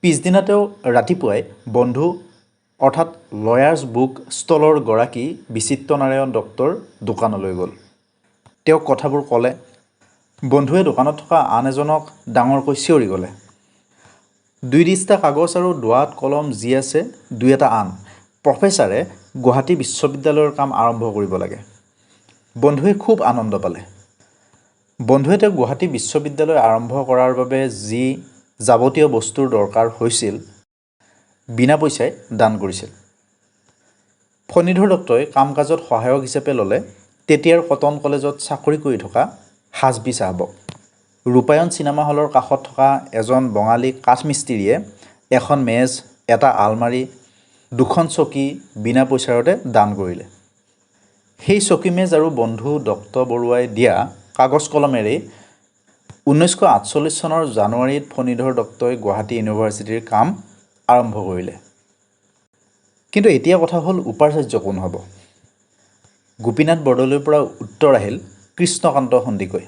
পিছদিনা তেওঁ ৰাতিপুৱাই বন্ধু অৰ্থাৎ লয়াৰ্ছ বুক ষ্টলৰ গৰাকী বিচিত্ৰ নাৰায়ণ দত্তৰ দোকানলৈ গ'ল। তেওঁক কথাবোৰ ক'লে। বন্ধুৱে দোকানত থকা আন এজনক ডাঙৰকৈ চিঞৰি ক'লে, 2 দিস্তা কাগজ আৰু দোৱাত কলম যি আছে 2 এটা আন। প্ৰফেচাৰে গুৱাহাটী বিশ্ববিদ্যালয়ৰ কাম আৰম্ভ কৰিব লাগে। বন্ধুৱে খুব আনন্দ পালে। বন্ধুৱে তেওঁক গুৱাহাটী বিশ্ববিদ্যালয় আৰম্ভ কৰাৰ বাবে যি যাৱতীয় বস্তুৰ দৰকাৰ হৈছিল বিনা পইচাই দান কৰিছিল। ফণীধৰ দত্তই কাম কাজত সহায়ক হিচাপে ল'লে তেতিয়াৰ কটন কলেজত চাকৰি কৰি থকা হাজবি চাহাবক। ৰূপায়ণ চিনেমা হলৰ কাষত থকা এজন বঙালী কাঠমিস্ত্ৰীয়ে এখন মেজ, এটা আলমাৰী, 2খন চকী বিনা পইচাৰতে দান কৰিলে। সেই চকী মেজ আৰু বন্ধু দত্ত বৰুৱাই দিয়া কাগজ কলমেৰেই 1948 চনৰ জানুৱাৰীত ফণীধৰ দত্তই গুৱাহাটী ইউনিভাৰ্চিটিৰ কাম আৰম্ভ কৰিলে। কিন্তু এতিয়া কথা হ'ল উপাচাৰ্য কোন হ'ব? গোপীনাথ বৰদলৈৰ পৰা উত্তৰ আহিল কৃষ্ণকান্ত সন্দিকৈ।